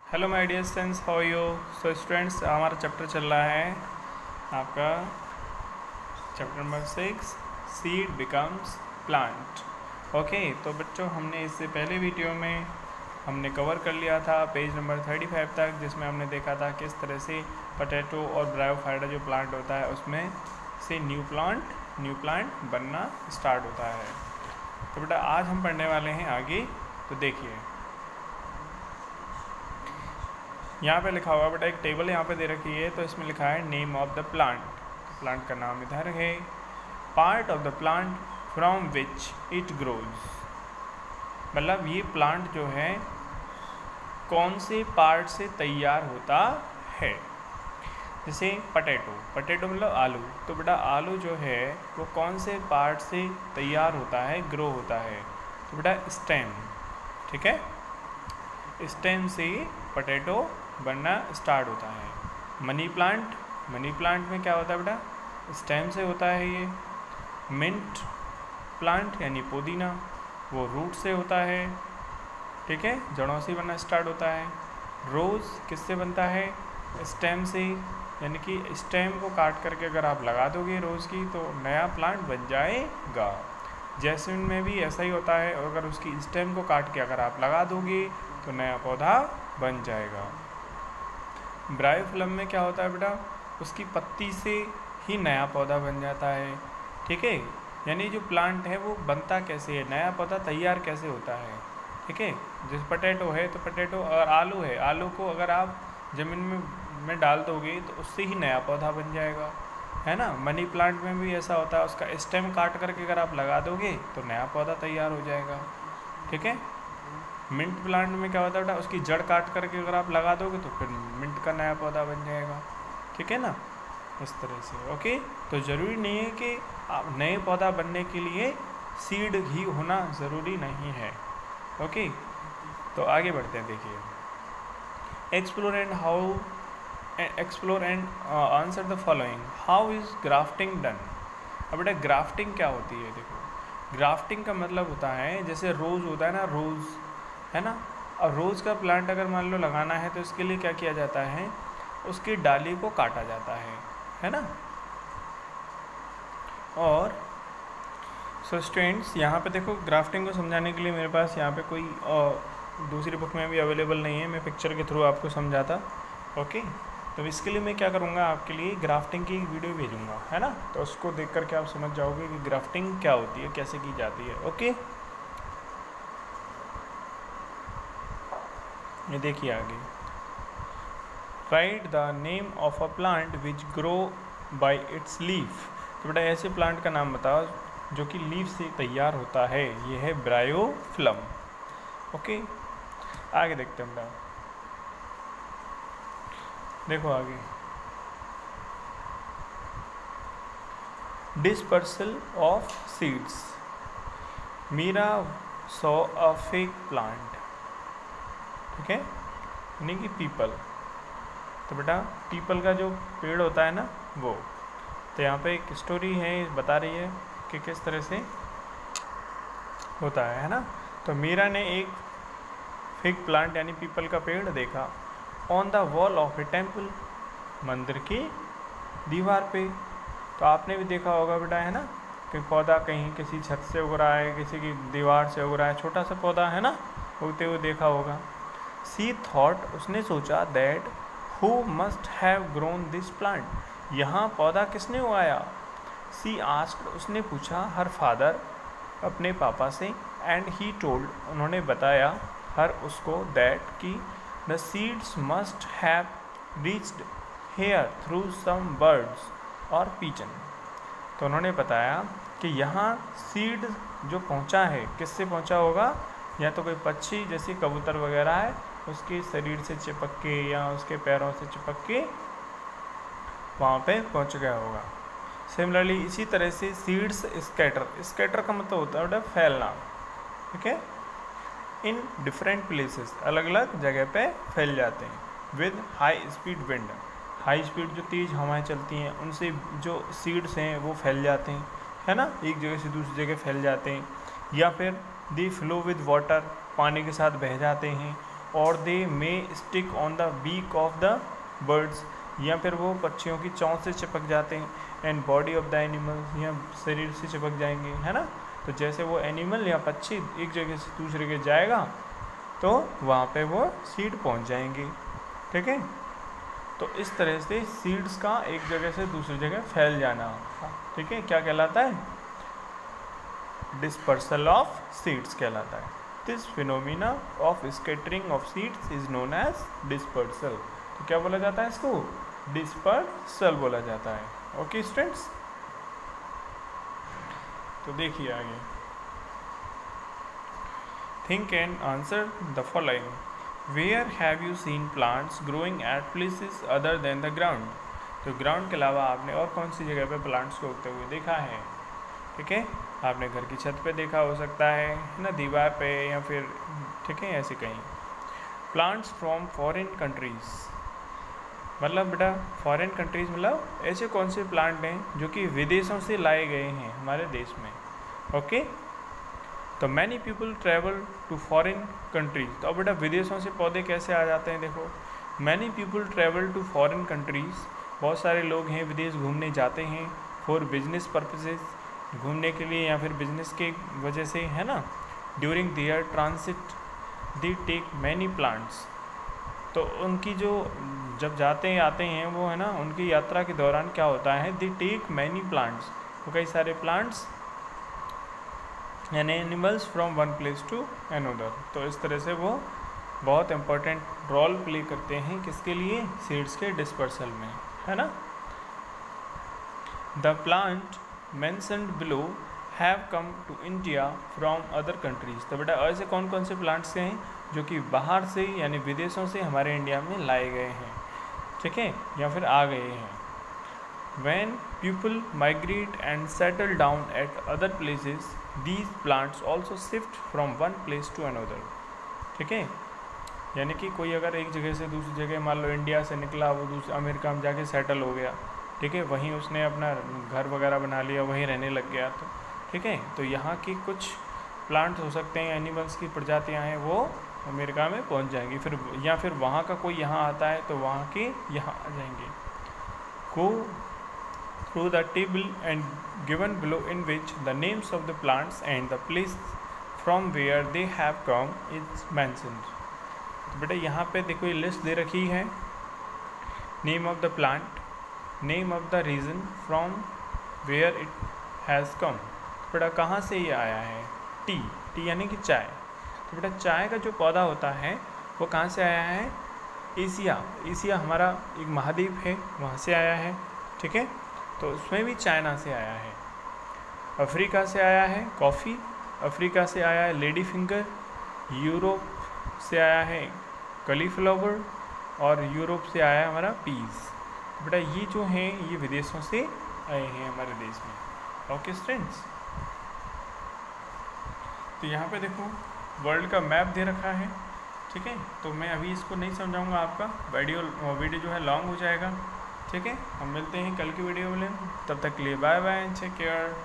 Hello my dear students, how you. So students, हमारा chapter चल रहा है आपका chapter number 6, seed becomes plant. Okay, तो बच्चों हमने इससे पहले वीडियो में हमने कवर कर लिया था पेज नंबर 35 तक, जिसमें हमने देखा था किस तरह से पोटैटो और ब्रायोफाइटा जो प्लांट होता है उसमें से न्यू प्लांट बनना स्टार्ट होता है। तो बेटा आज हम पढ़ने वाले हैं आगे। तो देखिए यहाँ पे लिखा हुआ बेटा, एक टेबल यहाँ पे दे रखी है, तो इसमें लिखा है name of the plant. Plant का नाम इधर है। Part of the plant from which it grows, मतलब ये प्लांट जो है कौन से पार्ट से तैयार होता है। जैसे पटेटो मतलब आलू, तो बेटा आलू जो है वो कौन से पार्ट से तैयार होता है, ग्रो होता है। तो बेटा स्टेम, ठीक है, स्टेम से पोटैटो बनना स्टार्ट होता है। मनी प्लांट में क्या होता है बेटा, स्टेम से होता है ये। मिंट प्लांट यानी पुदीना, वो रूट से होता है, ठीक है, जड़ों से बनना स्टार्ट होता है। रोज़ किससे बनता है, स्टेम से, यानी कि स्टेम को काट करके अगर आप लगा दोगे रोज़ की तो नया प्लांट बन जाएगा। जैस्मिन में भी ऐसा ही होता है, अगर उसकी स्टेम को काट के अगर आप लगा दोगे तो नया पौधा बन जाएगा। ब्रायोफिलम में क्या होता है बेटा, उसकी पत्ती से ही नया पौधा बन जाता है, ठीक है। यानी जो प्लांट है वो बनता कैसे है, नया पौधा तैयार कैसे होता है, ठीक है। जैसे पोटैटो है तो पोटैटो, और आलू है, आलू को अगर आप ज़मीन में डाल दोगे तो उससे ही नया पौधा बन जाएगा, है ना। मनी प्लांट में भी ऐसा होता है, उसका स्टेम काट करके अगर आप लगा दोगे तो नया पौधा तैयार हो जाएगा, ठीक है। मिंट प्लांट में क्या होता है बेटा, उसकी जड़ काट करके अगर आप लगा दोगे तो फिर मिंट का नया पौधा बन जाएगा, ठीक है ना, इस तरह से। ओके, तो ज़रूरी नहीं है कि आप नए पौधा बनने के लिए सीड ही होना ज़रूरी नहीं है। ओके, तो आगे बढ़ते हैं। देखिए, explore and answer the following, how is grafting done. अब बेटा ग्राफ्टिंग क्या होती है, देखो ग्राफ्टिंग का मतलब होता है, जैसे रोज़ होता है ना, रोज़ है ना। अब रोज़ का प्लांट अगर मान लो लगाना है तो इसके लिए क्या किया जाता है, उसकी डाली को काटा जाता है ना। और सो स्टूडेंट्स, यहाँ पे देखो ग्राफ्टिंग को समझाने के लिए मेरे पास यहाँ पे कोई दूसरी बुक में भी अवेलेबल नहीं है, मैं पिक्चर के थ्रू आपको समझाता। ओके, तो इसके लिए मैं क्या करूँगा, आपके लिए ग्राफ्टिंग की वीडियो भेजूँगा, है ना, तो उसको देख करके आप समझ जाओगे कि ग्राफ्टिंग क्या होती है, कैसे की जाती है। ओके, ये देखिए आगे, right the name of a plant which grow by it's leaf. तो बेटा ऐसे प्लांट का नाम बताओ जो कि लीफ से तैयार होता है, ये है ब्रायोफिलम। ओके, आगे देखते हैं बेटा, देखो आगे, dispersal of seeds. Meera saw a fake plant, ठीक है, यानी कि पीपल। तो बेटा पीपल का जो पेड़ होता है ना वो, तो यहाँ पे एक स्टोरी है, बता रही है कि किस तरह से होता है ना। तो मीरा ने एक फिग प्लांट यानी पीपल का पेड़ देखा on the wall of A temple, मंदिर की दीवार पे। तो आपने भी देखा होगा बेटा, है ना, कि पौधा कहीं किसी छत से उग रहा है, किसी की दीवार से उग रहा है, छोटा सा पौधा है ना, उगते हुए देखा होगा। सी थॉट, उसने सोचा, that who must have grown this plant, यहाँ पौधा किसने उगाया। सी आस्क्ड, उसने पूछा, हर फादर, अपने पापा से, एंड ही टोल्ड, उन्होंने बताया, हर उसको, दैट कि the seeds must have reached here through some birds और पिजन। तो उन्होंने बताया कि यहाँ सीड जो पहुँचा है, किससे पहुँचा होगा, या तो कोई पक्षी जैसे कबूतर वगैरह है, उसके शरीर से चिपक के या उसके पैरों से चिपक के वहाँ पे पहुँच गया होगा। सिमिलरली इसी तरह से सीड्स स्कैटर का मतलब होता है फैलना, ठीक है, इन डिफरेंट प्लेसेस, अलग अलग जगह पे फैल जाते हैं। With high speed wind, high speed जो तेज़ हवाएं चलती हैं उनसे जो सीड्स हैं वो फैल जाते हैं, है ना, एक जगह से दूसरी जगह फैल जाते हैं। या फिर दी फ्लो विद वाटर, पानी के साथ बह जाते हैं। और they may stick on the beak of the birds, या फिर वो पक्षियों की चोंच से चिपक जाते हैं, and body of the animals, या शरीर से चिपक जाएंगे, है ना। तो जैसे वो एनिमल या पक्षी एक जगह से दूसरी जगह जाएगा तो वहाँ पे वो सीड पहुँच जाएंगे, ठीक है। तो इस तरह से सीड्स का एक जगह से दूसरी जगह फैल जाना, ठीक है, क्या कहलाता है, डिस्पर्सल ऑफ सीड्स कहलाता है। This phenomena of scattering of seeds is known as dispersal. तो क्या बोला जाता है इसको, डिस्पर्सल बोला जाता है। ओके स्टूडेंट्स, तो देखिए आगे, think and answer the following. Where have you seen plants growing at places other than the ground. तो ग्राउंड के अलावा आपने और कौन सी जगह पे प्लांट्स को उगते हुए देखा है, ठीक है। आपने घर की छत पे देखा हो सकता है ना, दीवार पे, या फिर ठीक है ऐसे कहीं। प्लांट्स फ्रॉम फॉरेन कंट्रीज, मतलब बेटा फॉरेन कंट्रीज मतलब ऐसे कौन से प्लांट हैं जो कि विदेशों से लाए गए हैं हमारे देश में। ओके, तो many people travel to foreign countries. तो अब बेटा विदेशों से पौधे कैसे आ जाते हैं, देखो, many people travel to foreign countries, बहुत सारे लोग हैं विदेश घूमने जाते हैं, फॉर बिजनेस पर्पसेस, घूमने के लिए या फिर बिजनेस के वजह से, है ना। During their transit they take many plants. तो उनकी जो जब जाते हैं आते हैं वो, है ना, उनकी यात्रा के दौरान क्या होता है, दे टेक मैनी प्लांट्स, तो कई सारे plants and animals from one place to another. तो इस तरह से वो बहुत इम्पोर्टेंट रोल प्ले करते हैं किसके लिए, सीड्स के डिस्पर्सल में, है ना। The plant mentioned below have come to India from other countries. तो बेटा ऐसे कौन कौन से प्लांट्स हैं जो कि बाहर से यानी विदेशों से हमारे इंडिया में लाए गए हैं, ठीक है, या फिर आ गए हैं। When people migrate and settle down at other places, these plants also shift from one place to another, ठीक है। यानी कि कोई अगर एक जगह से दूसरी जगह, मान लो इंडिया से निकला, वो दूसरे अमेरिका में जाके सेटल हो गया, ठीक है, वहीं उसने अपना घर वगैरह बना लिया, वहीं रहने लग गया, तो ठीक है। तो यहाँ की कुछ प्लांट्स हो सकते हैं, एनिमल्स की प्रजातियाँ हैं, वो अमेरिका में पहुँच जाएंगी, फिर या फिर वहाँ का कोई यहाँ आता है तो वहाँ के यहाँ आ जाएंगे। Go through the table and given below, in which the names of the plants and the place from where they have come is mentioned। तो बेटा यहाँ पे देखो ये लिस्ट दे रखी है, name of the plant, name of the region from where it has come. बेटा कहाँ से ये आया है, टी, टी यानी कि चाय। तो बेटा चाय का जो पौधा होता है वो कहाँ से आया है, एशिया, एशिया हमारा एक महाद्वीप है, वहाँ से आया है, ठीक है। तो उसमें भी चाइना से आया है। अफ्रीका से आया है कॉफ़ी, अफ्रीका से आया है लेडी फिंगर, यूरोप से आया है कलीफ्लावर, और यूरोप से आया है हमारा पीस। बेटा ये जो हैं ये विदेशों से आए हैं हमारे देश में। ओके स्टूडेंट्स, तो यहाँ पे देखो वर्ल्ड का मैप दे रखा है, ठीक है। तो मैं अभी इसको नहीं समझाऊंगा, आपका वीडियो जो है लॉन्ग हो जाएगा, ठीक है। हम मिलते हैं कल की वीडियो में, तब तक के लिए बाय बाय, टेक केयर।